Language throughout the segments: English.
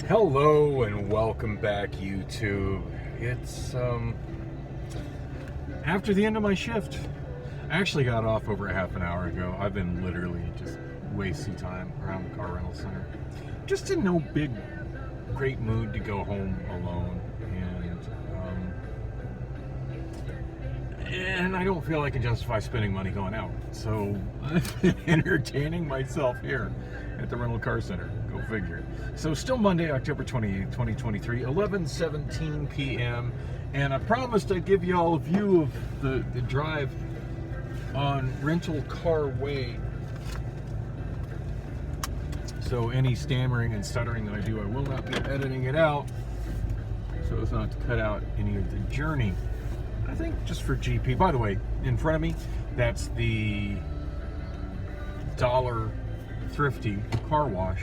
Hello and welcome back, YouTube. It's after the end of my shift. I actually got off over a half an hour ago. I've been literally just wasting time around the car rental center. Just in no big, great mood to go home alone, and I don't feel I can justify spending money going out. So I've been entertaining myself here at the rental car center. Go figure. So still Monday, October 28th, 2023, 11:17 p.m. And I promised I'd give you all a view of the drive on Rental Car Way. So any stammering and stuttering that I do, I will not be editing it out, so as not to cut out any of the journey. I think just for GP. By the way, in front of me, that's the Dollar Thrifty car wash,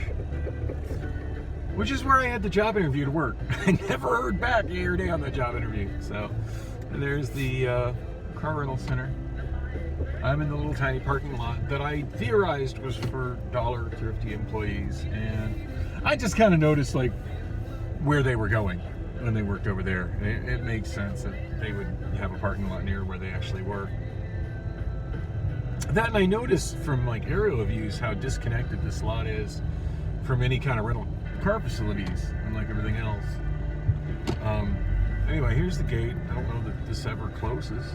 which is where I had the job interview to work. I never heard back a day on that job interview. So, and there's the car rental center. I'm in the little tiny parking lot that I theorized was for Dollar Thrifty employees, and I just kind of noticed like where they were going when they worked over there. It makes sense that they would have a parking lot near where they actually were. That, and I noticed from like aerial views how disconnected this lot is from any kind of rental car facilities, unlike everything else. Anyway, here's the gate. I don't know that this ever closes.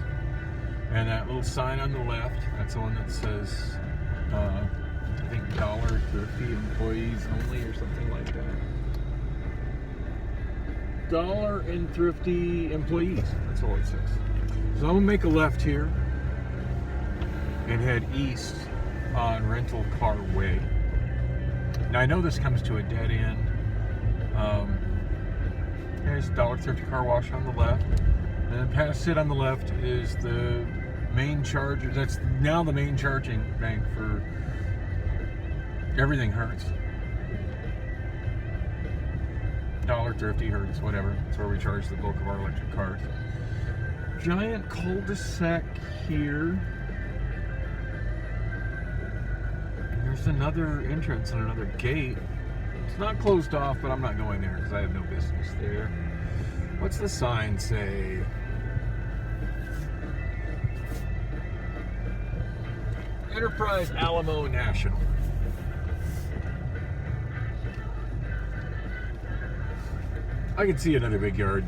And that little sign on the left, that's the one that says, I think Dollar Thrifty employees only or something like that. Dollar and Thrifty employees, that's all it says. So I'm gonna make a left here and head east on Rental Car Way. Now I know this comes to a dead end. There's Dollar Thrifty car wash on the left, and then past it on the left is the main charger. That's now the main charging bank for everything Hertz. Dollar Thrifty, Hertz, whatever. That's where we charge the bulk of our electric cars. Giant cul-de-sac here. There's another entrance and another gate. It's not closed off, but I'm not going there because I have no business there. What's the sign say? Enterprise Alamo National. I can see another big yard,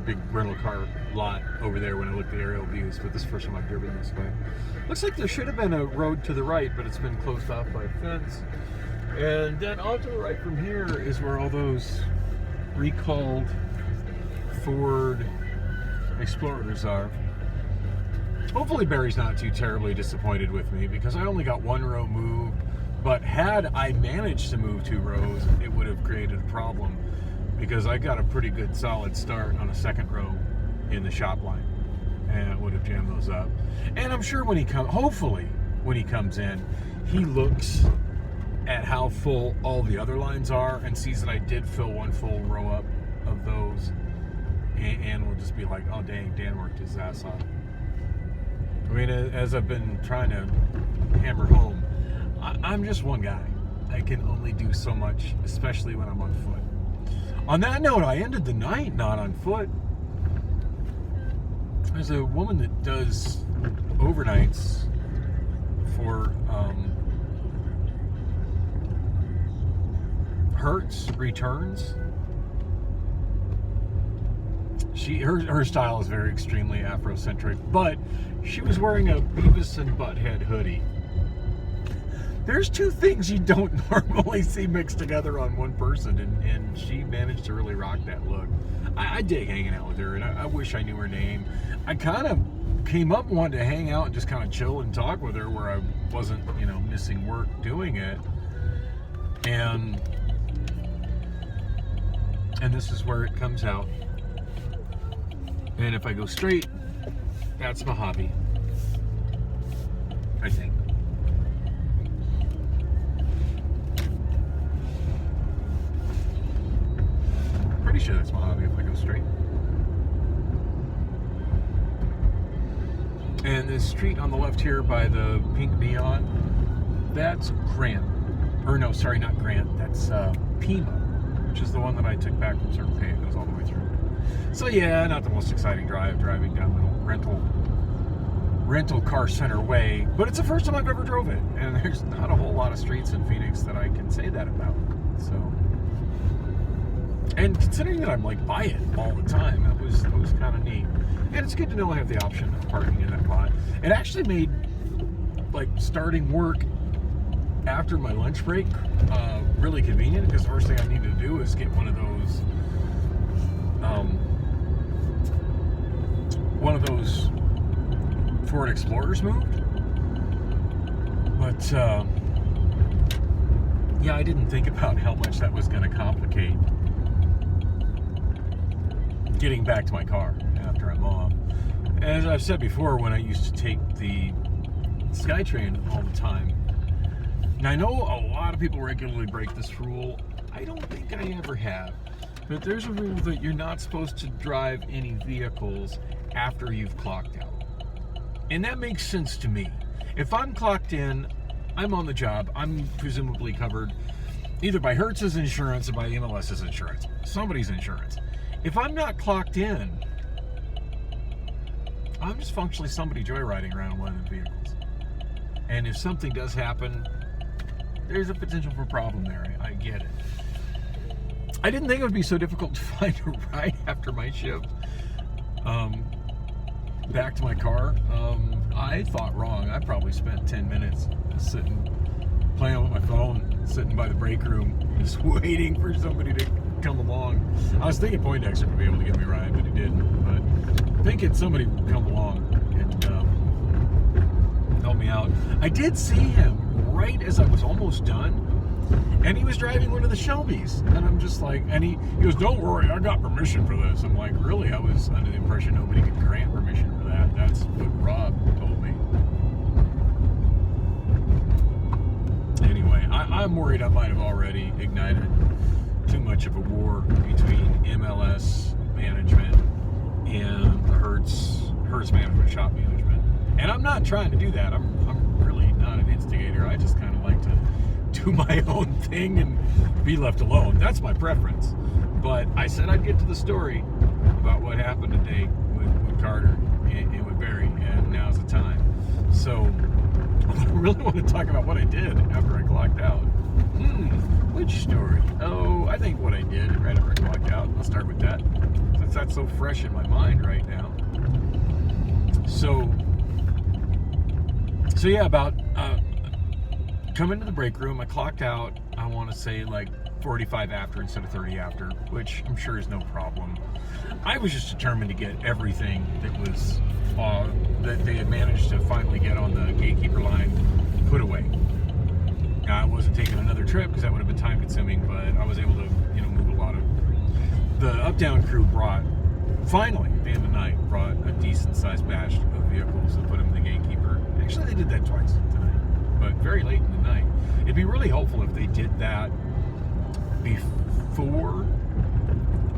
big rental car lot over there when I look at the aerial views, but this is the first time I've driven this way. Looks like there should have been a road to the right, but it's been closed off by a fence. And then off to the right from here is where all those recalled Ford Explorers are. Hopefully Barry's not too terribly disappointed with me, because I only got one row moved, but had I managed to move 2 rows, it would have created a problem, because I got a pretty good solid start on a second row in the shop line, and it would have jammed those up. And I'm sure when he comes, hopefully when he comes in, he looks at how full all the other lines are and sees that I did fill one full row up of those, and will just be like, oh dang, Dan worked his ass off. I mean, as I've been trying to hammer home, I'm just one guy. I can only do so much, especially when I'm on foot. On that note, I ended the night not on foot. There's a woman that does overnights for Hertz Returns. Her style is very extremely Afrocentric, but she was wearing a Beavis and Butthead hoodie. There's 2 things you don't normally see mixed together on one person, and she managed to really rock that look. I dig hanging out with her, and I wish I knew her name. I kind of came up and wanted to hang out and just kind of chill and talk with her where I wasn't, missing work doing it. And this is where it comes out. And if I go straight, that's Mojave, I think. Pretty sure that's Mojave if I go straight. And this street on the left here by the pink neon, that's Grant. Or no, sorry, not Grant. That's Pima. which is the one that I took back from Circle K. It goes all the way through. So yeah, not the most exciting driving down the rental car center way, but it's the first time I've ever drove it, and there's not a whole lot of streets in Phoenix that I can say that about. So, and considering that I'm like by it all the time, that was kind of neat. And it's good to know I have the option of parking in that lot. It actually made like starting work after my lunch break really convenient, because the first thing I needed to do is get one of those Ford Explorers moved. But yeah, I didn't think about how much that was going to complicate getting back to my car after I'm off. As I've said before, when I used to take the SkyTrain all the time, and I know a lot of people regularly break this rule. I don't think I ever have. But there's a rule that you're not supposed to drive any vehicles after you've clocked out. And that makes sense to me. If I'm clocked in, I'm on the job, I'm presumably covered either by Hertz's insurance or by MLS's insurance, somebody's insurance. If I'm not clocked in, I'm just functionally somebody joyriding around one of the vehicles. And if something does happen, there's a potential for a problem there. I get it. I didn't think it would be so difficult to find a ride after my shift back to my car. I thought wrong. I probably spent 10 minutes sitting, playing with my phone, sitting by the break room, just waiting for somebody to come along. I was thinking Poindexter would be able to give me a ride, but he didn't. But thinking somebody would come along and help me out. I did see him right as I was almost done, and he was driving one of the Shelbys, and I'm just like, and he goes, "Don't worry, I got permission for this." I'm like, really? I was under the impression nobody could grant permission for that. That's what Rob told me. Anyway, I'm worried I might have already ignited too much of a war between MLS management and the Hertz management, shop management. And I'm not trying to do that. I'm really not an instigator. I just kind of like to do my own thing and be left alone. That's my preference. But I said I'd get to the story about what happened today with Carter and with Barry, and now's the time. So I really want to talk about what I did after I clocked out. Which story? Oh, I think what I did right after I clocked out. Let's start with that, since that's so fresh in my mind right now. So yeah, about coming to the break room, I clocked out, I want to say like 45 after instead of 30 after, which I'm sure is no problem. I was just determined to get everything that was that they had managed to finally get on the gatekeeper line put away. Now, I wasn't taking another trip because that would have been time consuming, but I was able to, move a lot of. The up-down crew finally, at the end of the night, brought a decent sized batch of vehicles and put them in the gatekeeper. Actually, they did that twice tonight, but very late in the night. It'd be really helpful if they did that before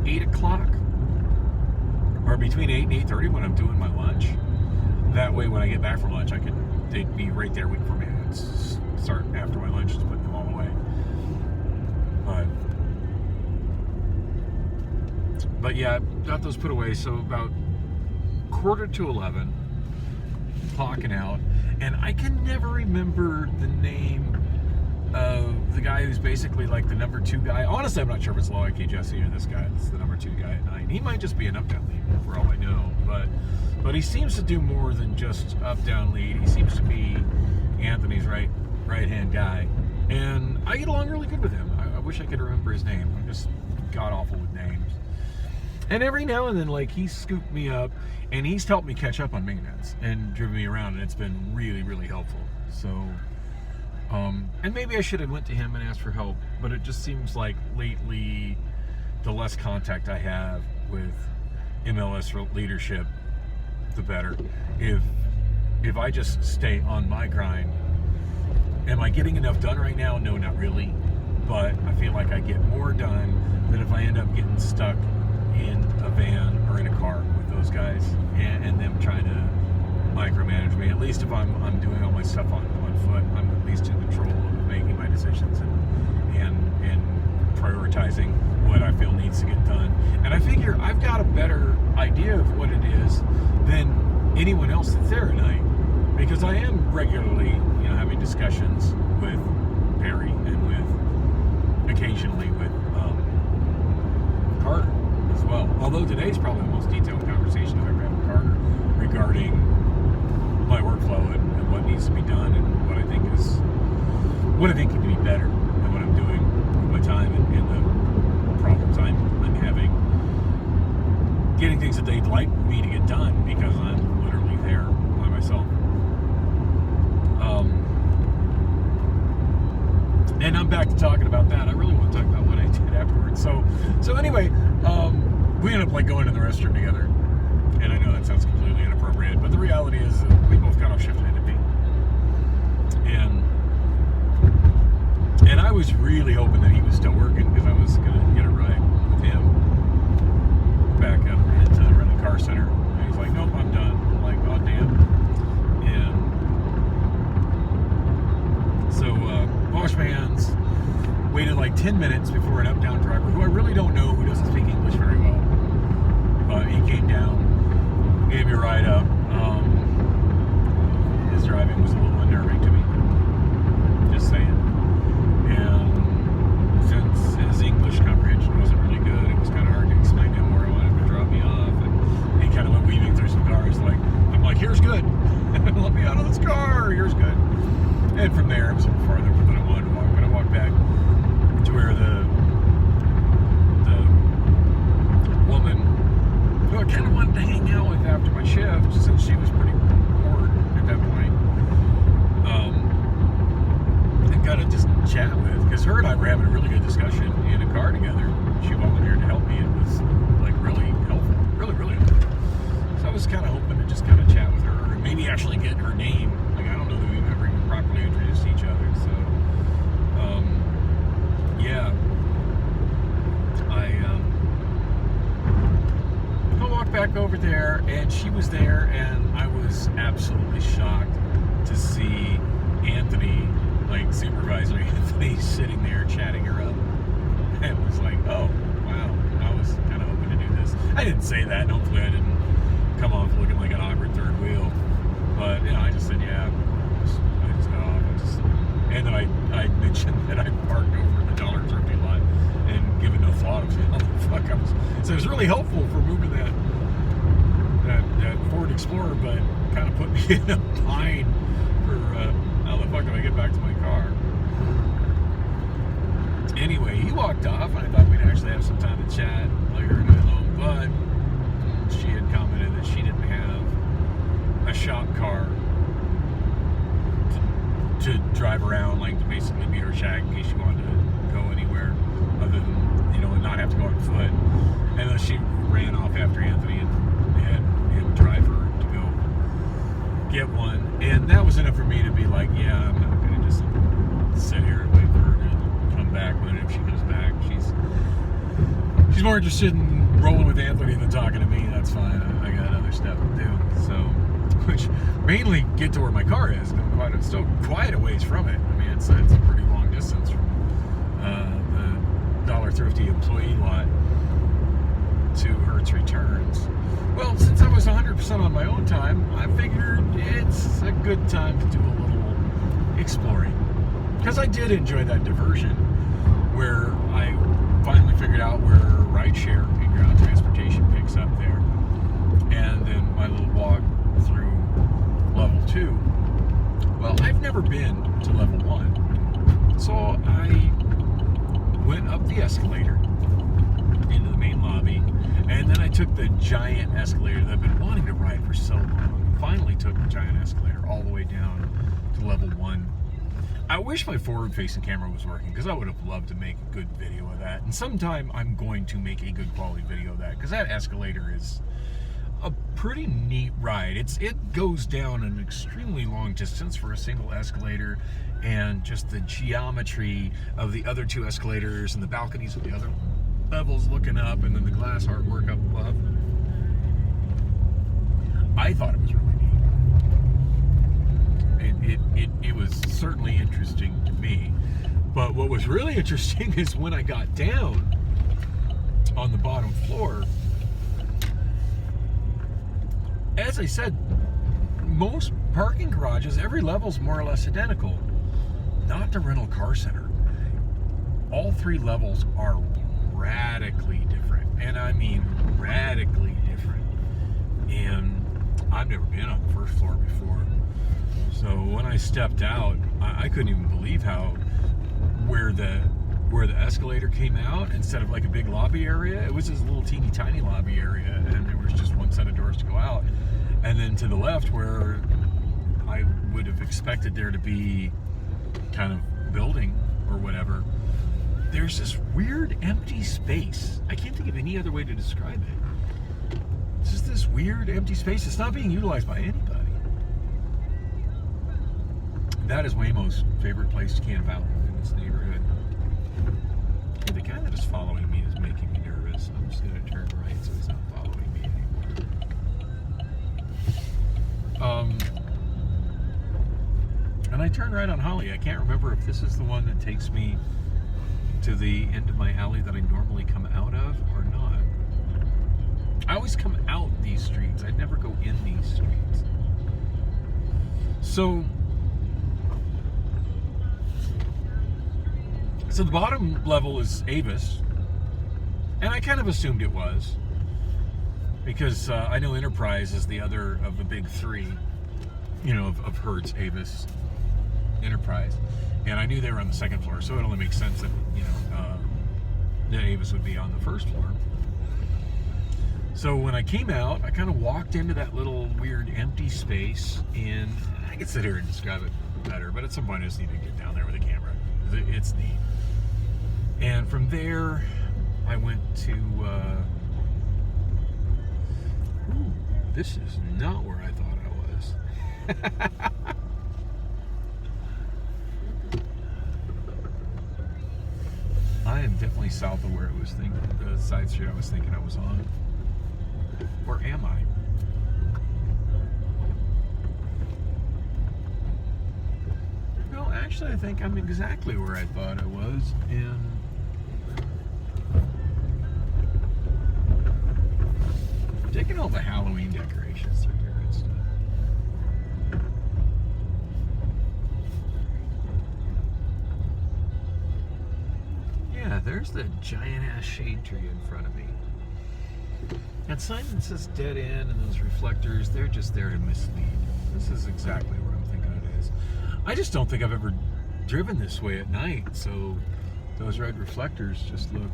8 o'clock, or between 8 and 8:30 when I'm doing my lunch. That way, when I get back from lunch, they'd be right there waiting for me. And start after my lunch, just putting them all away. But yeah, I got those put away. So about 11:45, clocking out, and I can never remember the name of the guy who's basically like the number 2 guy. Honestly, I'm not sure if it's Loic Jesse or this guy that's the number 2 guy at 9. He might just be an up-down lead for all I know, but he seems to do more than just up-down lead. He seems to be Anthony's right-hand guy, and I get along really good with him. I wish I could remember his name. I'm just god-awful with names. And every now and then, like, he's scooped me up, and he's helped me catch up on maintenance and driven me around, and it's been really, really helpful. So, and maybe I should have went to him and asked for help, but it just seems like lately, the less contact I have with MLS leadership, the better. If I just stay on my grind, am I getting enough done right now? No, not really. But I feel like I get more done than if I end up getting stuck in a van or in a car with those guys and them trying to micromanage me. At least if I'm doing all my stuff on foot, I'm at least in control of making my decisions and prioritizing what I feel needs to get done. And I figure I've got a better idea of what it is than anyone else that's there at night, because I am regularly, having discussions with Perry and with occasionally with Carter as well. Although today's probably the most detailed conversation I've ever had with Carter regarding my workflow and what needs to be done and what I think can be better and what I'm doing with my time and the problems I'm having getting things that they'd like me to get done, because I'm literally there by myself. And I'm back to talking about that. I really want to talk about what I did afterwards. So anyway, we ended up going to the restroom together. And I know that sounds completely inappropriate, but the reality is that we both got off shift at NP. And I was really hoping that he was still working, because I was going to get a ride with him back up into the rental car center. And he's like, nope, I'm done. I'm like, oh, damn. And so, washed my hands, waited like 10 minutes before an up-down driver, who I really don't know, who doesn't speak English very well. But he came down, gave me a ride up. His driving was a little unnerving to me, just saying. And since his English comprehension wasn't really good, it was kind of hard to explain to him where I wanted him to drop me off. And he kind of went weaving through some cars. I'm like, here's good. Let me out of this car. Here's good. And from there, it was a little farther than I wanted to walk. But I walked back to where the woman who I kind of wanted to hang out with after my shift, since she was pretty bored at that point, and kind of just chat with, because her and I were having a really good discussion in a car together. She volunteered to help me. It was really helpful, really helpful. So I was kind of hoping to just kind of chat with her and maybe actually get her name. I don't know that we've ever even properly introduced each other. So yeah, I walked back over there, and she was there, and I was absolutely shocked to see Anthony, Supervisor Anthony, sitting there chatting her up. And it was like, oh, wow, I was kind of hoping to do this. I didn't say that, and hopefully I didn't come off looking like an awkward third wheel. But, I just said, yeah, I just got off. And then I mentioned that I parked over the Dollar Thrifty lot and given no thought of how the fuck I was. So it was really helpful for moving that Ford Explorer, but kind of put me in a bind for how the fuck do I get back to my car. Anyway, he walked off, and I thought we'd actually have some time to chat later in the home, but she had commented that she didn't have a shop car to drive around, to basically be her shack in case she wanted to go anywhere other than, and not have to go on foot. And then she ran off after Anthony and had him drive her to go get one. And that was enough for me to be like, yeah, I'm not going to just sit here and wait for her to come back. But if she comes back, she's more interested in rolling with Anthony than talking to me. That's fine. I got other stuff to do. So, which mainly get to where my car is. I'm still quite a ways from it. I mean, it's a pretty long distance from the Dollar Thrifty employee lot to Hertz Returns. Well, since I was 100% on my own time, I figured it's a good time to do a little exploring. Because I did enjoy that diversion where I finally figured out where rideshare and ground transportation picks up there. And then my little walk through level 2. Well, I've never been to level 1. So I went up the escalator into the main lobby, and then I took the giant escalator that I've been wanting to ride for so long. Finally took the giant escalator all the way down to level 1. I wish my forward-facing camera was working, because I would have loved to make a good video of that. And sometime I'm going to make a good quality video of that, because that escalator is a pretty neat ride. It goes down an extremely long distance for a single escalator, and just the geometry of the other 2 escalators and the balconies of the other levels looking up, and then the glass artwork up above. I thought it was really neat. It was certainly interesting to me. But what was really interesting is when I got down on the bottom floor. As I said, most parking garages, every level's more or less identical. Not the rental car center. All 3 levels are radically different. And I mean radically different. And I've never been on the first floor before. So when I stepped out, I couldn't even believe where the escalator came out, instead of like a big lobby area, it was this little teeny tiny lobby area, and there was just one set of doors to go out. And then to the left, where I would have expected there to be kind of building or whatever, there's this weird empty space. I can't think of any other way to describe it. It's just this weird empty space. It's not being utilized by anybody. That is Waymo's favorite place to camp out in this neighborhood. The guy that is following me is making me nervous. I'm just going to turn right so he's not following me anymore. And I turn right on Holly. I can't remember if this is the one that takes me to the end of my alley that I normally come out of or not. I always come out these streets. I never go in these streets. So the bottom level is Avis, and I kind of assumed it was, because I know Enterprise is the other of the big 3, of Hertz, Avis, Enterprise, and I knew they were on the 2nd floor, so it only makes sense that that Avis would be on the 1st floor. So when I came out, I kind of walked into that little weird empty space, and I could sit here and describe it better, but at some point I just need to get down there with a camera. It's neat. And from there, I went to, this is not where I thought I was. I am definitely south of where I was thinking, the side street I was thinking I was on. Where am I? No, actually, I think I'm exactly where I thought I was, and taking all the Halloween decorations through here and stuff. Yeah, there's the giant ass shade tree in front of me. That sign that says dead end and those reflectors, they're just there to mislead. This is exactly where I'm thinking it is. I just don't think I've ever driven this way at night, so those red reflectors just look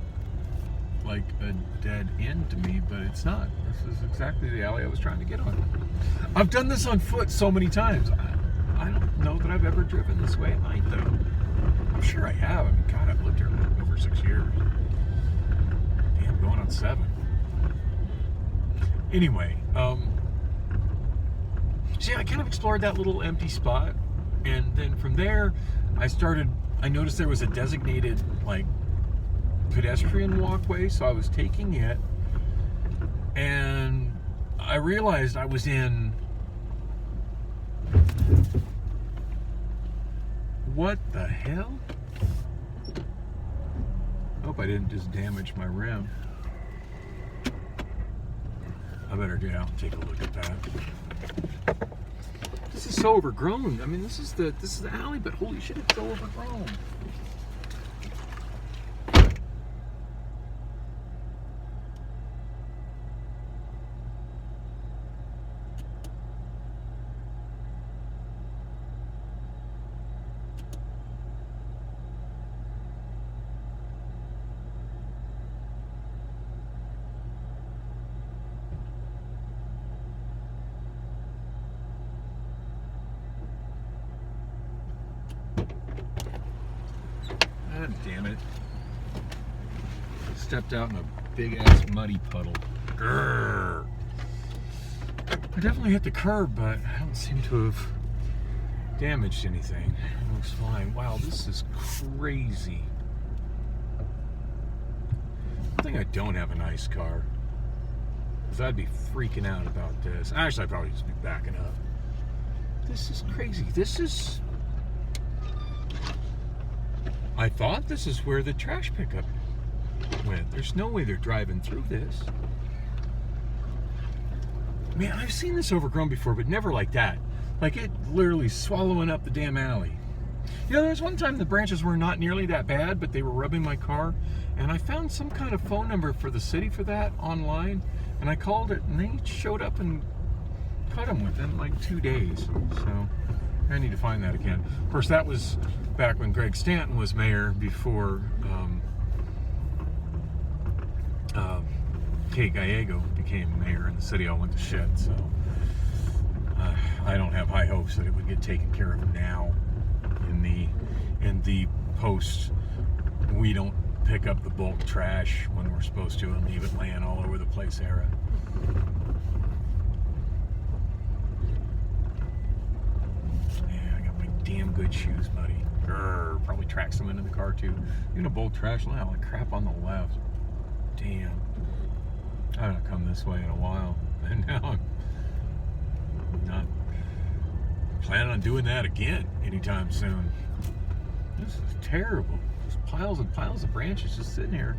like a dead end to me, but it's not. This is exactly the alley I was trying to get on. I've done this on foot so many times. I don't know that I've ever driven this way at night, though. I'm sure I have. I mean, God, I've lived here over 6 years. Damn, going on 7. Anyway, so yeah, I kind of explored that little empty spot, and then from there, I noticed there was a designated, like, pedestrian walkway, so I was taking it, and I realized I was in, what the hell? Hope I didn't just damage my rim. I better get out and take a look at that. This is so overgrown. I mean, this is the alley, but holy shit, it's so overgrown. God damn it. Stepped out in a big ass muddy puddle. Grrr. I definitely hit the curb, but I don't seem to have damaged anything. It looks fine. Wow, this is crazy. I think I don't have a nice car, because I'd be freaking out about this. Actually, I'd probably just be backing up. This is crazy. This is... I thought this is where the trash pickup went. There's no way they're driving through this. Man, I've seen this overgrown before, but never like that. Like it literally swallowing up the damn alley. You know, there was one time the branches were not nearly that bad, but they were rubbing my car, and I found some kind of phone number for the city for that online, and I called it, and they showed up and cut them within like 2 days. So I need to find that again. Of course, that was back when Greg Stanton was mayor, before Kate Gallego became mayor, and the city all went to shit. So I don't have high hopes that it would get taken care of now. In the post, we don't pick up the bulk trash when we're supposed to and leave it laying all over the place era. Yeah, I got my damn good shoes, buddy. Grr, probably track some into the car too. You know, bulk trash, look how crap on the left. Damn. I haven't come this way in a while, and now I'm not planning on doing that again anytime soon. This is terrible. Just piles and piles of branches just sitting here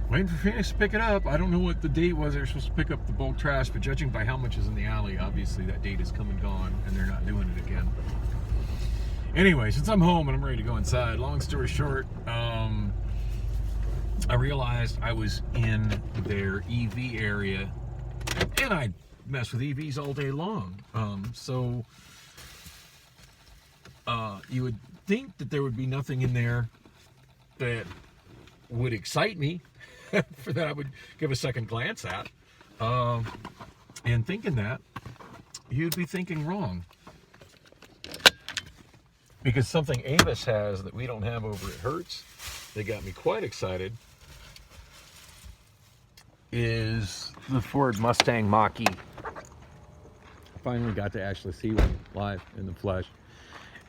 waiting for Phoenix to pick it up. I don't know what the date was they were supposed to pick up the bulk trash, but judging by how much is in the alley, obviously that date is come and gone, and they're not doing it again. Anyway, since I'm home and I'm ready to go inside, long story short, I realized I was in their EV area, and I mess with EVs all day long. So you would think that there would be nothing in there that would excite me for that I would give a second glance at. And thinking that, you'd be thinking wrong. Because something Avis has that we don't have over at Hertz, that got me quite excited, is the Ford Mustang Mach-E. Finally got to actually see one live in the flesh.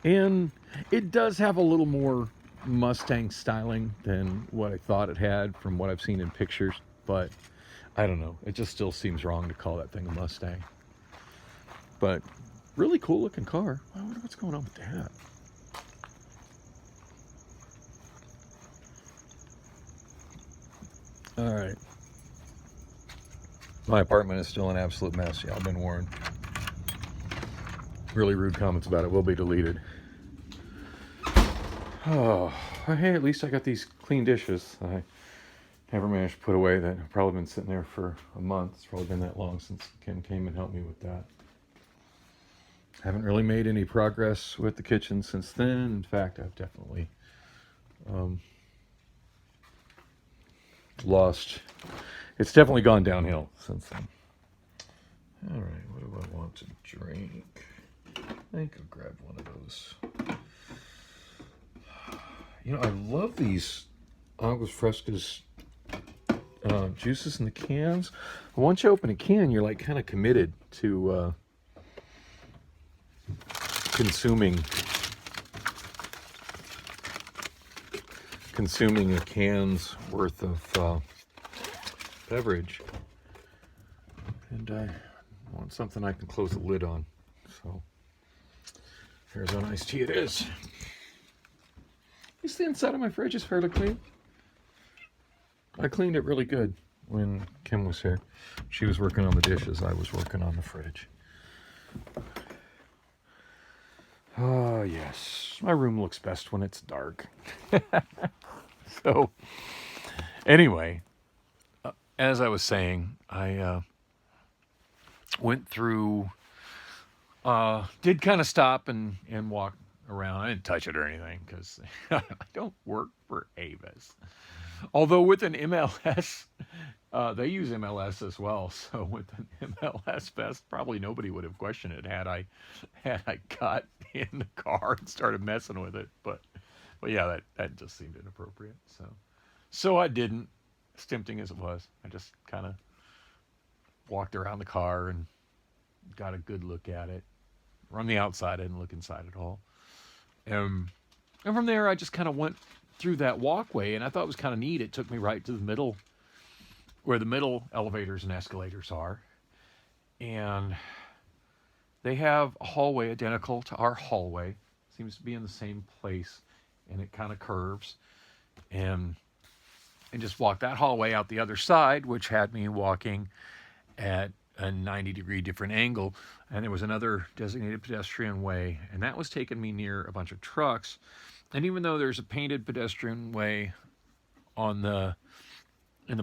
And it does have a little more Mustang styling than what I thought it had from what I've seen in pictures, but I don't know. It just still seems wrong to call that thing a Mustang. But really cool looking car. I wonder what's going on with that. All right. My apartment is still an absolute mess. Yeah, I've been warned. Really rude comments about it will be deleted. Oh, hey, at least I got these clean dishes I never managed to put away that have probably been sitting there for a month. It's probably been that long since Kim came and helped me with that. Haven't really made any progress with the kitchen since then. In fact, I've definitely lost. It's definitely gone downhill since then. All right, what do I want to drink? I think I'll grab one of those. You know, I love these Aguas Frescas juices in the cans. Once you open a can, you're like kind of committed to consuming a can's worth of beverage. And I want something I can close the lid on. So here's a nice tea it is. At least the inside of my fridge is fairly clean. I cleaned it really good when Kim was here. She was working on the dishes. I was working on the fridge. Oh, yes. My room looks best when it's dark. So, anyway, as I was saying, I went through, did kind of stop and walk around. I didn't touch it or anything because I don't work for Avis. Although with an MLS, they use MLS as well. So with an MLS vest, probably nobody would have questioned it had I got in the car and started messing with it. But yeah, that just seemed inappropriate. So I didn't, as tempting as it was. I just kind of walked around the car and got a good look at it. From the outside, I didn't look inside at all. And from there, I just kind of went through that walkway, and I thought it was kind of neat. It took me right to the middle, where the middle elevators and escalators are. And they have a hallway identical to our hallway. Seems to be in the same place, and it kind of curves. And and just walked that hallway out the other side, which had me walking at a 90-degree different angle. And there was another designated pedestrian way, and that was taking me near a bunch of trucks. And even though there's a painted pedestrian way in the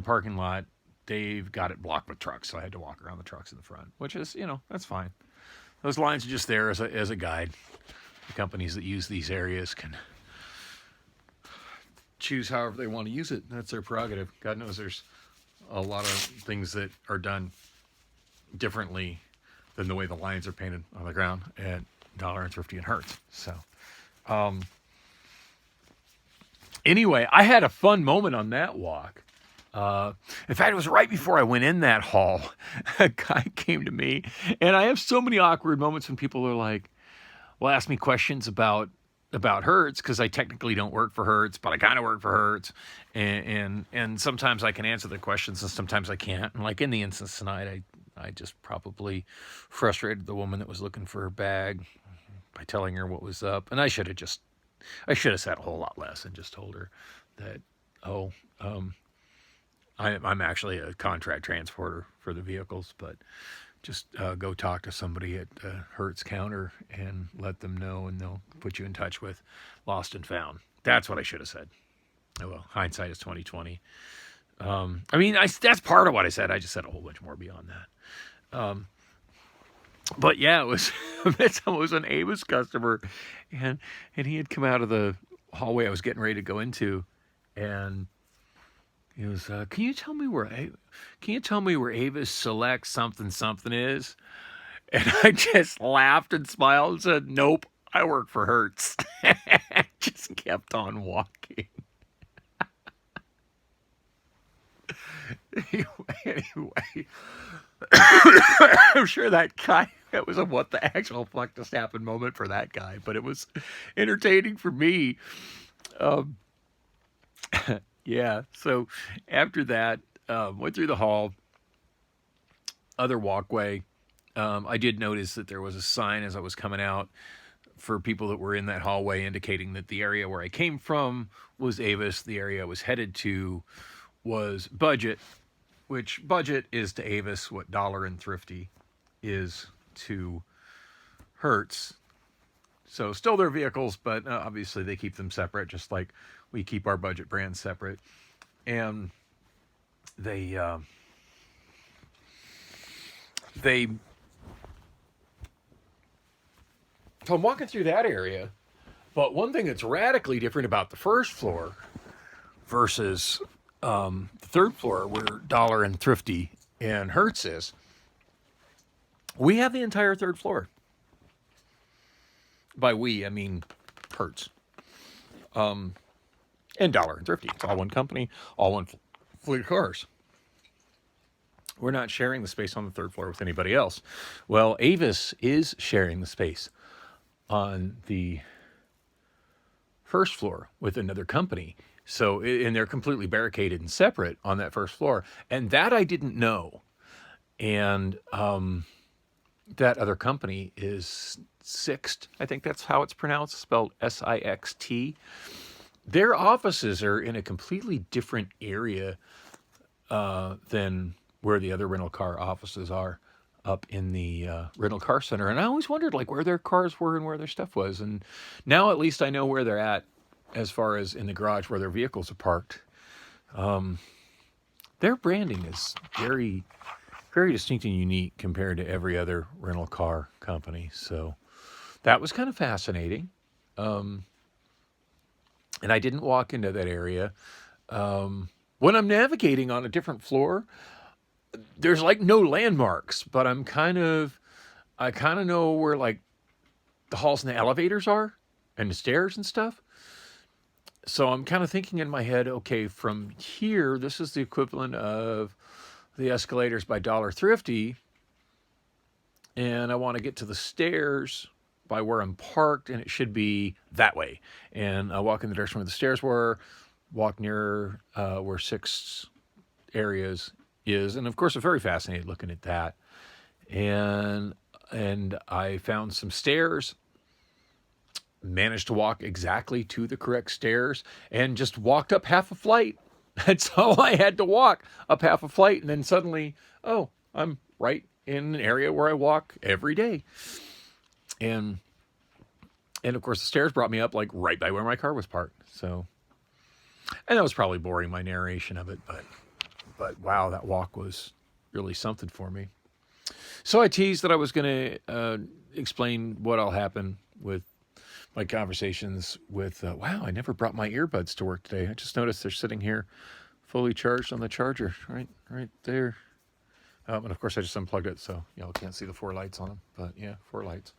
parking lot, they've got it blocked with trucks, so I had to walk around the trucks in the front, which is, that's fine. Those lines are just there as a guide. The companies that use these areas can choose however they want to use it. That's their prerogative. God knows there's a lot of things that are done differently than the way the lines are painted on the ground at Dollar and Thrifty and Hertz. So, anyway, I had a fun moment on that walk. In fact, it was right before I went in that hall. A guy came to me, and I have so many awkward moments when people are like, will ask me questions about Hertz, because I technically don't work for Hertz, but I kind of work for Hertz, and sometimes I can answer the questions and sometimes I can't. And like in the instance tonight, I just probably frustrated the woman that was looking for her bag by telling her what was up, and I should have said a whole lot less and just told her that, I'm actually a contract transporter for the vehicles, but just go talk to somebody at Hertz counter and let them know, and they'll put you in touch with Lost and Found. That's what I should have said. Oh well, hindsight is 20/20. That's part of what I said. I just said a whole bunch more beyond that. But yeah, it was an Avis customer, and he had come out of the hallway I was getting ready to go into, and he was, can you tell me where Avis Select something is? And I just laughed and smiled and said, nope, I work for Hertz. Just kept on walking. Anyway. I'm sure that was a what the actual fuck just happened moment for that guy, but it was entertaining for me. Yeah, so after that, went through the hall, other walkway. I did notice that there was a sign as I was coming out for people that were in that hallway indicating that the area where I came from was Avis. The area I was headed to was Budget, which Budget is to Avis what Dollar and Thrifty is to Hertz. So still their vehicles, but obviously they keep them separate, just like we keep our Budget brands separate. And they so I'm walking through that area, but one thing that's radically different about the first floor versus the third floor where Dollar and Thrifty and Hertz is, we have the entire third floor. By we, I mean Hertz. And Dollar and Thrifty. It's all one company, all one fleet of cars. We're not sharing the space on the third floor with anybody else. Well, Avis is sharing the space on the first floor with another company. So, and they're completely barricaded and separate on that first floor. And that I didn't know. And that other company is Sixt. I think that's how it's pronounced, spelled Sixt. Their offices are in a completely different area than where the other rental car offices are up in the rental car center. And I always wondered like where their cars were and where their stuff was. And now at least I know where they're at as far as in the garage where their vehicles are parked. Their branding is very, very distinct and unique compared to every other rental car company. So that was kind of fascinating. And I didn't walk into that area. When I'm navigating on a different floor, there's like no landmarks, but I kind of know where like the halls and the elevators are and the stairs and stuff. So I'm kind of thinking in my head, okay, from here, this is the equivalent of the escalators by Dollar Thrifty. And I want to get to the stairs by where I'm parked, and it should be that way. And I walk in the direction where the stairs were, walk near where Six areas is, and of course I'm very fascinated looking at that. And I found some stairs, managed to walk exactly to the correct stairs, and just walked up half a flight That's how I had to walk up half a flight, and then suddenly, oh, I'm right in an area where I walk every day. And of course the stairs brought me up like right by where my car was parked. So, and that was probably boring, my narration of it, but wow, that walk was really something for me. So I teased that I was going to explain what all happened with my conversations with, wow, I never brought my earbuds to work today. I just noticed they're sitting here fully charged on the charger, right there. And of course I just unplugged it, so y'all can't see the 4 lights on them, but yeah, 4 lights.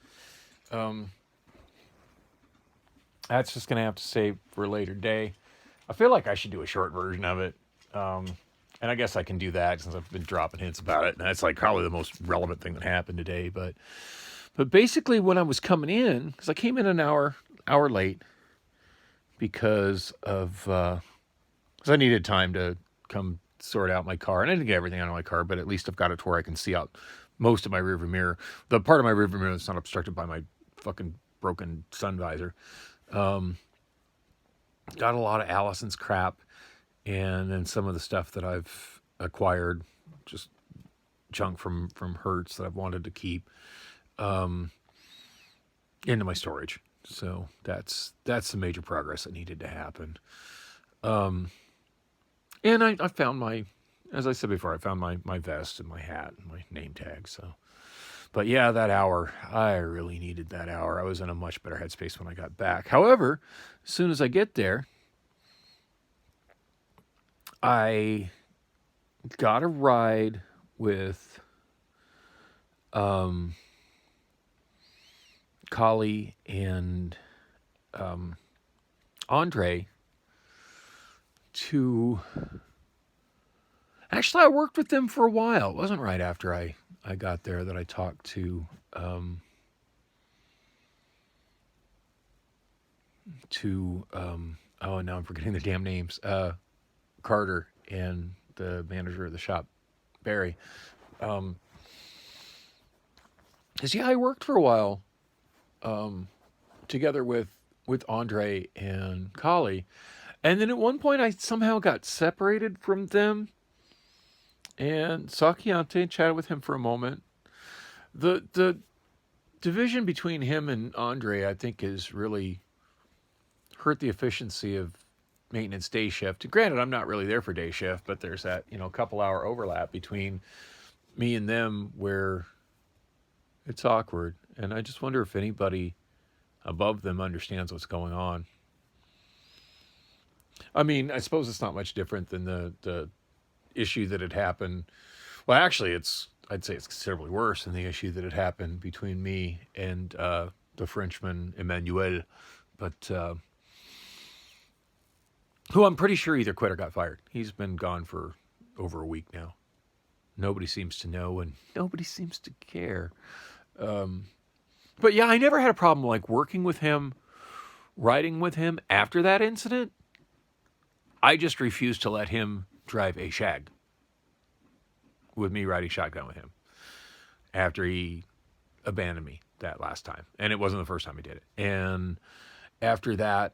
That's just going to have to save for a later day. I feel like I should do a short version of it. And I guess I can do that since I've been dropping hints about it. And that's like probably the most relevant thing that happened today. But basically when I was coming in, because I came in an hour late because I needed time to come sort out my car. And I didn't get everything out of my car, but at least I've got it to where I can see out most of my rearview mirror. The part of my rearview mirror that's not obstructed by my fucking broken sun visor. Got a lot of Allison's crap, and then some of the stuff that I've acquired, just junk from Hertz that I've wanted to keep, into my storage. So that's the major progress that needed to happen. And I found as I said before, I found my vest and my hat and my name tag. So, but yeah, that hour, I really needed that hour. I was in a much better headspace when I got back. However, as soon as I get there, I got a ride with Kali and Andre to... Actually, I worked with them for a while. It wasn't right after I got there that I talked to oh, now I'm forgetting the damn names. Carter and the manager of the shop, Barry. Because yeah, I worked for a while together with Andre and Kali. And then at one point I somehow got separated from them and saw Keontae and chatted with him for a moment. The division between him and Andre, I think, has really hurt the efficiency of maintenance day shift. Granted, I'm not really there for day shift, but there's that, couple hour overlap between me and them where it's awkward. And I just wonder if anybody above them understands what's going on. I mean, I suppose it's not much different than the issue that had happened. Well, actually, I'd say it's considerably worse than the issue that had happened between me and the Frenchman, Emmanuel. But who I'm pretty sure either quit or got fired. He's been gone for over a week now. Nobody seems to know, and nobody seems to care. But yeah, I never had a problem like working with him, riding with him after that incident. I just refused to let him drive a shag with me riding shotgun with him after he abandoned me that last time. And it wasn't the first time he did it. And after that,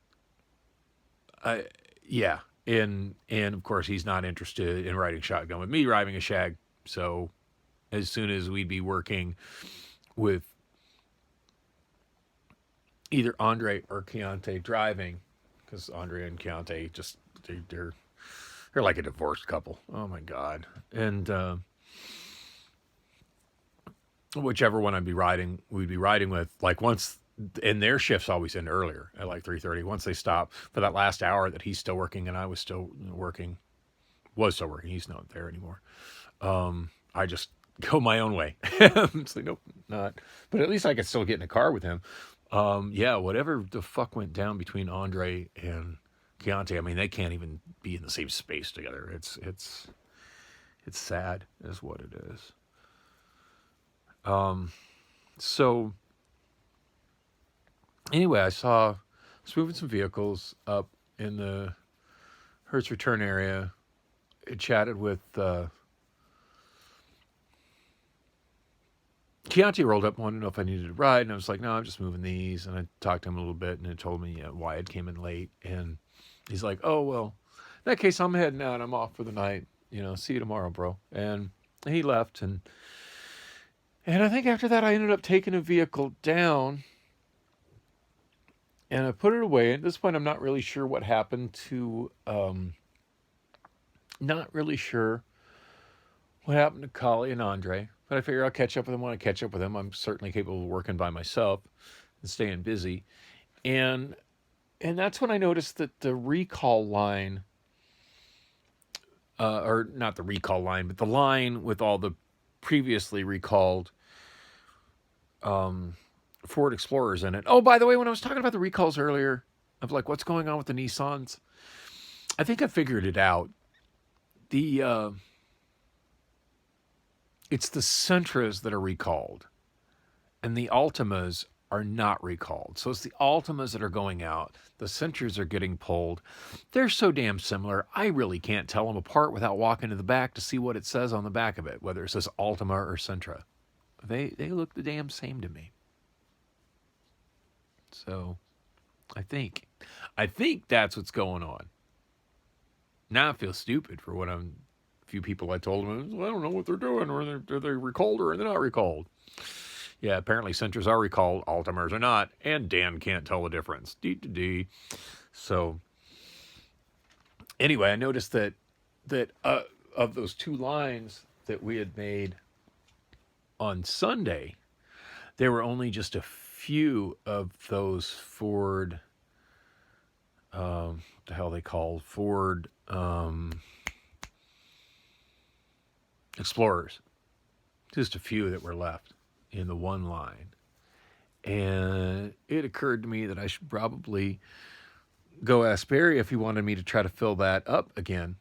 yeah. And of course, he's not interested in riding shotgun with me driving a shag. So as soon as we'd be working with either Andre or Keontae driving, because Andre and Keontae just, they're like a divorced couple. Oh my God. And whichever one we'd be riding with, like once, and their shifts always end earlier at like 3:30. Once they stop for that last hour that he's still working and I was still working, he's not there anymore. I just go my own way. It's like, nope, not. But at least I could still get in a car with him. Yeah, whatever the fuck went down between Andre and Keontae, I mean, they can't even be in the same space together. It's sad is what it is. So anyway, I was moving some vehicles up in the Hertz return area. I chatted with Keontae rolled up, wanted to know if I needed a ride, and I was like, no, I'm just moving these. And I talked to him a little bit, and it told me why it came in late. And he's like, oh, well, that case, I'm heading out. I'm off for the night. See you tomorrow, bro. And he left, and I think after that, I ended up taking a vehicle down, and I put it away. At this point, I'm not really sure what happened to. Not really sure what happened to Kali and Andre, but I figure I'll catch up with them when I catch up with them. I'm certainly capable of working by myself and staying busy, and that's when I noticed that the recall line, or not the recall line, but the line with all the previously recalled Ford Explorers in it. Oh, by the way, when I was talking about the recalls earlier, of like what's going on with the Nissans, I think I figured it out. It's the Sentras that are recalled, and the Altimas are not recalled. So it's the Altimas that are going out. The Sentras are getting pulled. They're so damn similar, I really can't tell them apart without walking to the back to see what it says on the back of it, whether it says Altima or Sentra. They look the damn same to me. So I think that's what's going on. Now I feel stupid for a few people I told them, well, I don't know what they're doing, or are they recalled or they're not recalled. Yeah, apparently Sentras are recalled, Altimas are not, and Dan can't tell the difference. So anyway, I noticed that of those two lines that we had made on Sunday, there were only just a few of those Ford, what the hell they called, Ford Explorers. Just a few that were left in the one line. And it occurred to me that I should probably go ask Barry if he wanted me to try to fill that up again,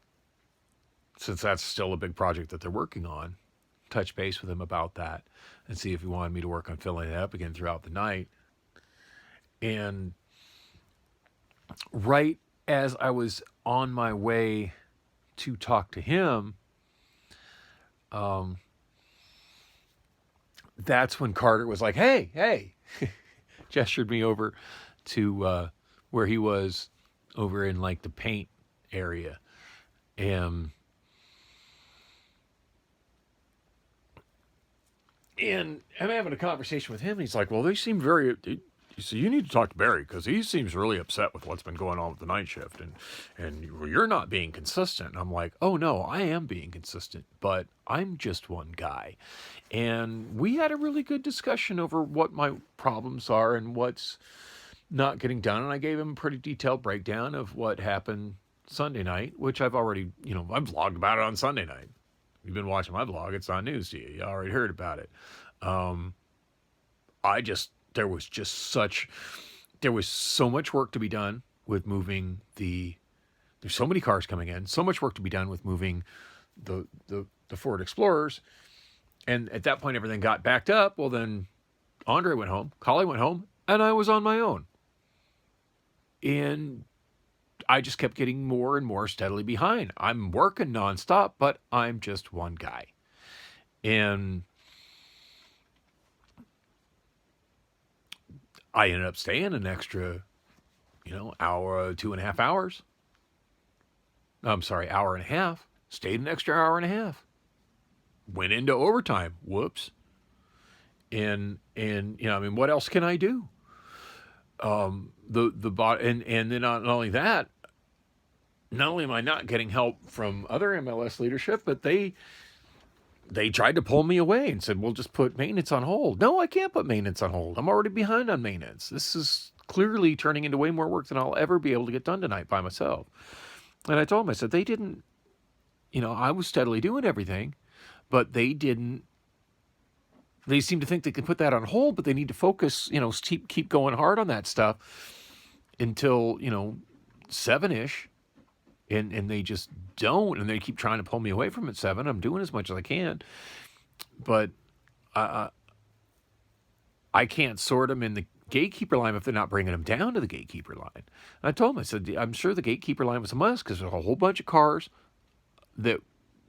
since that's still a big project that they're working on. Touch base with him about that and see if he wanted me to work on filling it up again throughout the night. And right as I was on my way to talk to him, that's when Carter was like, hey, gestured me over to where he was over in like the paint area. And I'm having a conversation with him. And he's like, well, they seem very... So you need to talk to Barry because he seems really upset with what's been going on with the night shift, and you're not being consistent. And I'm like, oh no, I am being consistent, but I'm just one guy. And we had a really good discussion over what my problems are and what's not getting done. And I gave him a pretty detailed breakdown of what happened Sunday night, which I've already, I vlogged about it on Sunday night. You've been watching my vlog. It's not news to you. You already heard about it. There was so much work to be done with moving there's so many cars coming in, so much work to be done with moving the Ford Explorers. And at that point, everything got backed up. Well, then Andre went home, Collie went home, and I was on my own. And I just kept getting more and more steadily behind. I'm working nonstop, but I'm just one guy. And I ended up staying an extra, hour, 2.5 hours. Hour and a half. Stayed an extra hour and a half. Went into overtime. Whoops. And what else can I do? And then not only that, not only am I not getting help from other MLS leadership, but they tried to pull me away and said, we'll just put maintenance on hold. No, I can't put maintenance on hold. I'm already behind on maintenance. This is clearly turning into way more work than I'll ever be able to get done tonight by myself. And I told them, I said, they didn't, I was steadily doing everything, but they didn't. They seem to think they can put that on hold, but they need to focus, keep going hard on that stuff until, 7-ish. And they just don't, and they keep trying to pull me away from it 7. I'm doing as much as I can, but I can't sort them in the gatekeeper line if they're not bringing them down to the gatekeeper line. And I told them, I said, I'm sure the gatekeeper line was a must because there's a whole bunch of cars that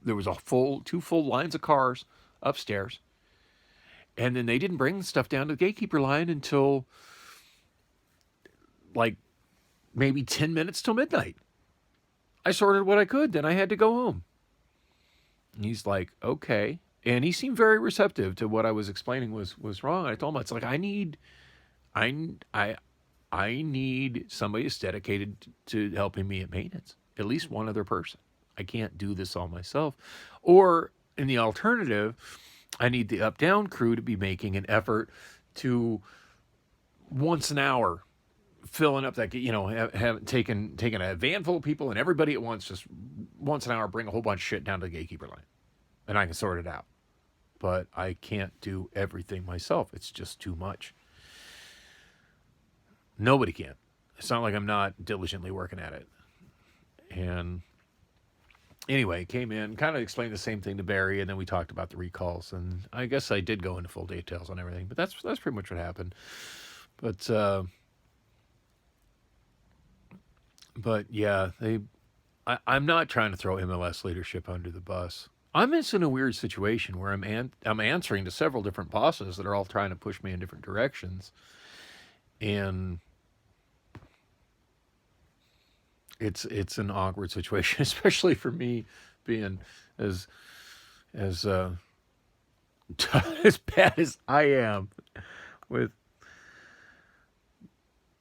there was 2 full lines of cars upstairs, and then they didn't bring the stuff down to the gatekeeper line until like maybe 10 minutes till midnight. I sorted what I could. Then I had to go home. And he's like, okay. And he seemed very receptive to what I was explaining was wrong. I told him, it's like, I, I, I need somebody that's dedicated to helping me at maintenance. At least one other person. I can't do this all myself. Or in the alternative, I need the up-down crew to be making an effort to once an hour filling up that, have taken a van full of people and everybody at once, just once an hour, bring a whole bunch of shit down to the gatekeeper line, and I can sort it out. But I can't do everything myself. It's just too much. Nobody can. It's not like I'm not diligently working at it. And anyway, came in, kind of explained the same thing to Barry, and then we talked about the recalls. And I guess I did go into full details on everything, but that's pretty much what happened. But yeah, I'm not trying to throw MLS leadership under the bus. I'm just in a weird situation where I'm answering to several different bosses that are all trying to push me in different directions, and it's an awkward situation, especially for me being as as as bad as I am with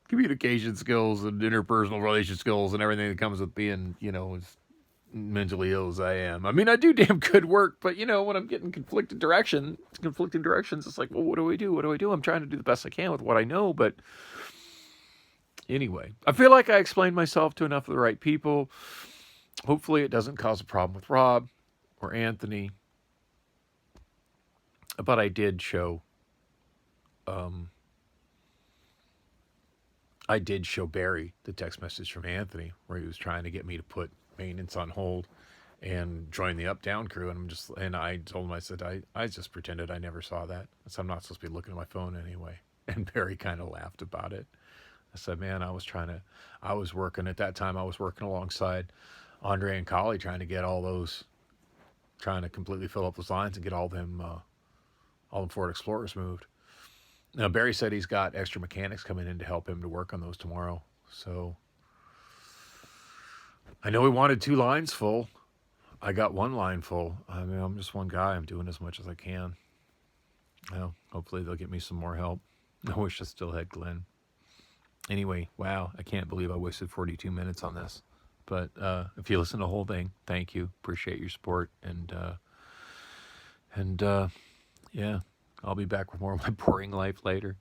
communication skills and interpersonal relation skills and everything that comes with being, as mentally ill as I am. I mean, I do damn good work, but when I'm getting conflicting directions, it's like, well, what do I do? What do I do? I'm trying to do the best I can with what I know, but anyway, I feel like I explained myself to enough of the right people. Hopefully it doesn't cause a problem with Rob or Anthony. But I did show Barry the text message from Anthony where he was trying to get me to put maintenance on hold and join the up-down crew. And I told him, I said, I just pretended I never saw that. So I'm not supposed to be looking at my phone anyway. And Barry kind of laughed about it. I said, man, I was working at that time. I was working alongside Andre and Collie trying to completely fill up those lines and get all them Ford Explorers moved. Now, Barry said he's got extra mechanics coming in to help him to work on those tomorrow. So I know he wanted 2 lines full. I got 1 line full. I mean, I'm just one guy. I'm doing as much as I can. Well, hopefully they'll get me some more help. I wish I still had Glenn. Anyway, wow, I can't believe I wasted 42 minutes on this. But if you listen to the whole thing, thank you. Appreciate your support. And yeah, I'll be back with more of my boring life later.